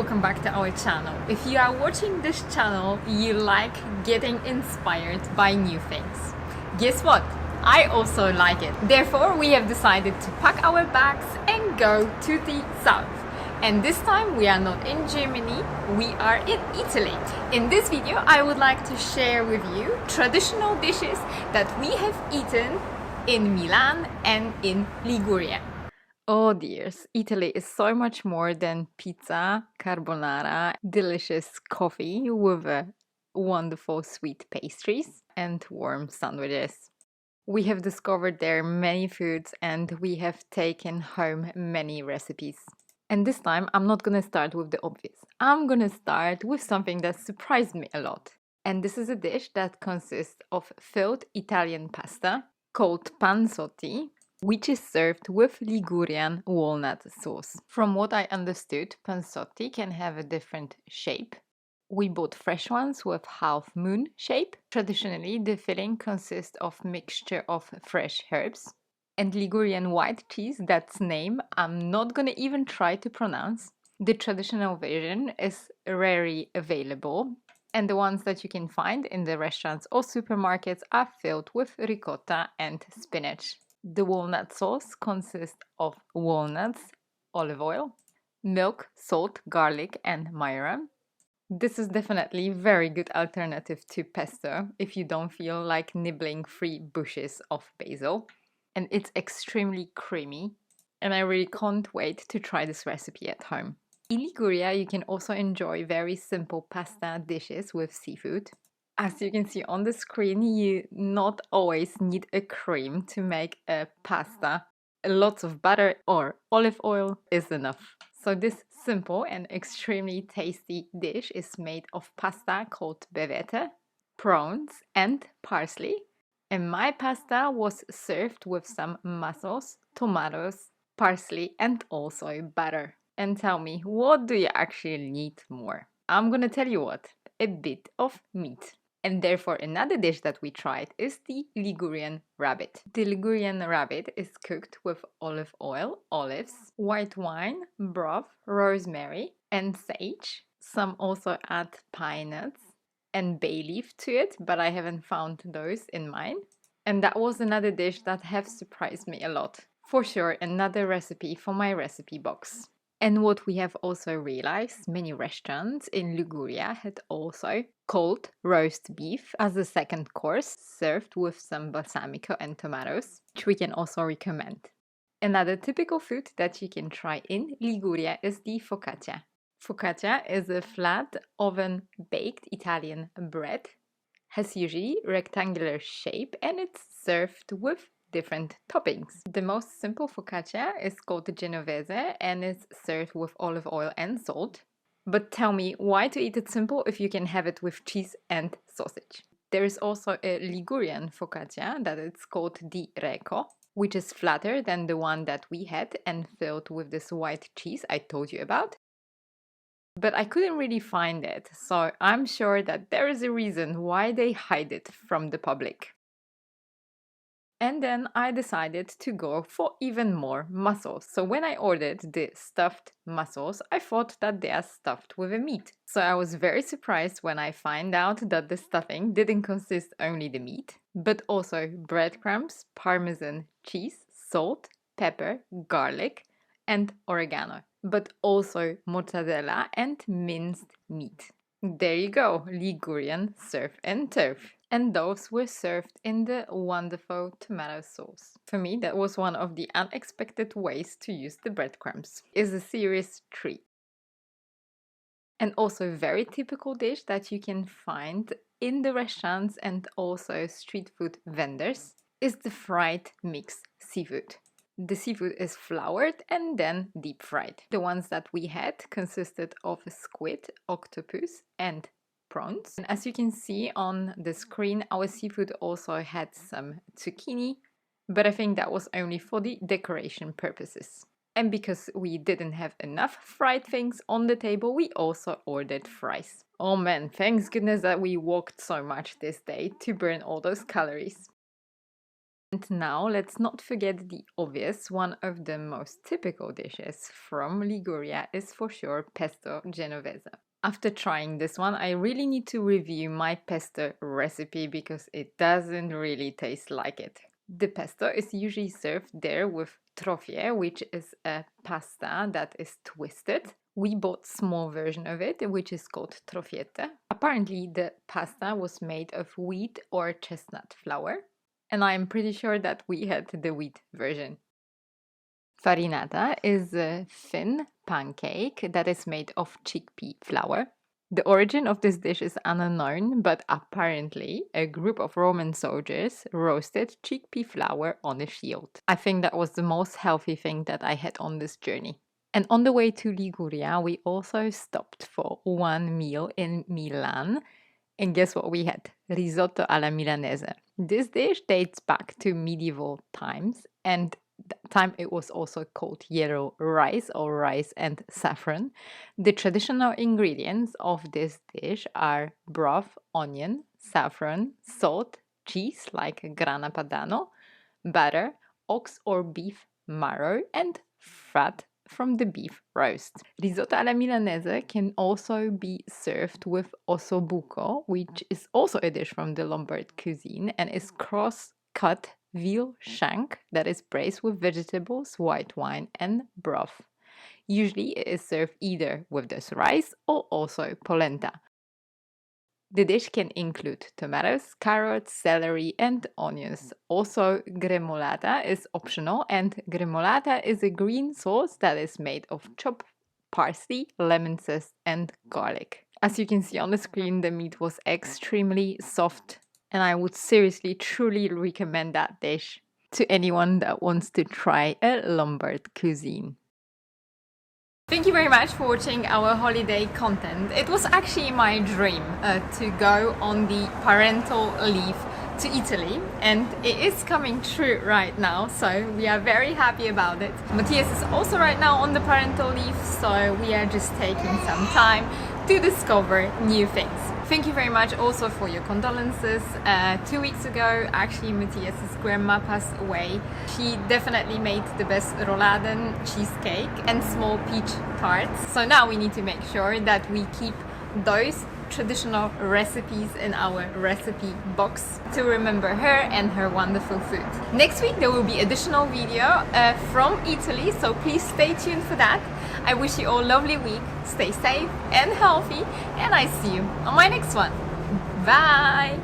welcome back to our channel. If you are watching this channel, you like getting inspired by new things. Guess what? I also like it. Therefore, we have decided to pack our bags and go to the south. And this time we are not in Germany, we are in Italy. In this video, I would like to share with you traditional dishes that we have eaten in Milan and in Liguria. Oh dears, Italy is so much more than pizza, carbonara, delicious coffee with wonderful sweet pastries and warm sandwiches. We have discovered there many foods and we have taken home many recipes. And this time I'm not gonna start with the obvious. I'm gonna start with something that surprised me a lot. And this is a dish that consists of filled Italian pasta called Pansoti, which is served with Ligurian walnut sauce. From what I understood, Pansoti can have a different shape. We bought fresh ones with half moon shape. Traditionally, the filling consists of mixture of fresh herbs and Ligurian white cheese, that's name I'm not gonna even try to pronounce. The traditional version is rarely available, and the ones that you can find in the restaurants or supermarkets are filled with ricotta and spinach. The walnut sauce consists of walnuts, olive oil, milk, salt, garlic, and majoram. This is definitely a very good alternative to pesto if you don't feel like nibbling 3 bushes of basil. And it's extremely creamy, and I really can't wait to try this recipe at home. In Liguria, you can also enjoy very simple pasta dishes with seafood. As you can see on the screen, you not always need a cream to make a pasta. Lots of butter or olive oil is enough. So this simple and extremely tasty dish is made of pasta called Bavette, prawns and parsley. And my pasta was served with some mussels, tomatoes, parsley and also butter. And tell me, what do you actually need more? I'm gonna tell you what, a bit of meat. And therefore another dish that we tried is the Ligurian rabbit. The Ligurian rabbit is cooked with olive oil, olives, white wine, broth, rosemary and sage. Some also add pine nuts and bay leaf to it, but I haven't found those in mine. And that was another dish that have surprised me a lot. For sure, another recipe for my recipe box. And what we have also realized, many restaurants in Liguria had also cold roast beef as a second course, served with some balsamico and tomatoes, which we can also recommend. Another typical food that you can try in Liguria is the focaccia. Focaccia is a flat oven-baked Italian bread, has usually rectangular shape and it's served with different toppings. The most simple focaccia is called Genovese and is served with olive oil and salt. But tell me, why to eat it simple if you can have it with cheese and sausage? There is also a Ligurian focaccia that is called di Reco, which is flatter than the one that we had and filled with this white cheese I told you about. But I couldn't really find it, so I'm sure that there is a reason why they hide it from the public. And then I decided to go for even more mussels. So when I ordered the stuffed mussels, I thought that they are stuffed with a meat. So I was very surprised when I find out that the stuffing didn't consist only the meat, but also breadcrumbs, parmesan cheese, salt, pepper, garlic, and oregano, but also mozzarella and minced meat. There you go, Ligurian surf and turf. And those were served in the wonderful tomato sauce. For me, that was one of the unexpected ways to use the breadcrumbs. It's a serious treat. And also a very typical dish that you can find in the restaurants and also street food vendors is the fried mixed seafood. The seafood is floured and then deep fried. The ones that we had consisted of squid, octopus and prawns. And as you can see on the screen, our seafood also had some zucchini, but I think that was only for the decoration purposes. And because we didn't have enough fried things on the table, we also ordered fries. Oh man, thanks goodness that we walked so much this day to burn all those calories. And now let's not forget the obvious. One of the most typical dishes from Liguria is for sure Pesto Genovese. After trying this one, I really need to review my pesto recipe because it doesn't really taste like it. The pesto is usually served there with Trofie, which is a pasta that is twisted. We bought small version of it, which is called Trofiette. Apparently, the pasta was made of wheat or chestnut flour, and I'm pretty sure that we had the wheat version. Farinata is a thin pancake that is made of chickpea flour. The origin of this dish is unknown, but apparently a group of Roman soldiers roasted chickpea flour on a shield. I think that was the most healthy thing that I had on this journey. And on the way to Liguria, we also stopped for one meal in Milan. And guess what we had? Risotto alla Milanese. This dish dates back to medieval times, and that time it was also called yellow rice or rice and saffron. The traditional ingredients of this dish are broth, onion, saffron, salt, cheese like grana padano, butter, ox or beef marrow, and fat from the beef roast. Risotto alla Milanese can also be served with Ossobuco, which is also a dish from the Lombard cuisine and is cross-cut veal shank that is braised with vegetables, white wine, and broth. Usually it is served either with this rice or also polenta. The dish can include tomatoes, carrots, celery, and onions. Also, gremolata is optional, and gremolata is a green sauce that is made of chopped parsley, lemon zest, and garlic. As you can see on the screen, the meat was extremely soft, and I would seriously, truly recommend that dish to anyone that wants to try a Lombard cuisine. Thank you very much for watching our holiday content. It was actually my dream to go on the parental leave to Italy, and it is coming true right now, so we are very happy about it. Matthias is also right now on the parental leave, so we are just taking some time to discover new things. Thank you very much also for your condolences. 2 weeks ago, actually, Matthias's grandma passed away. She definitely made the best rouladen, cheesecake, and small peach tarts. So now we need to make sure that we keep those traditional recipes in our recipe box to remember her and her wonderful food. Next week there will be additional video from Italy, so please stay tuned for that. I wish you all a lovely week, stay safe and healthy, and I see you on my next one. Bye!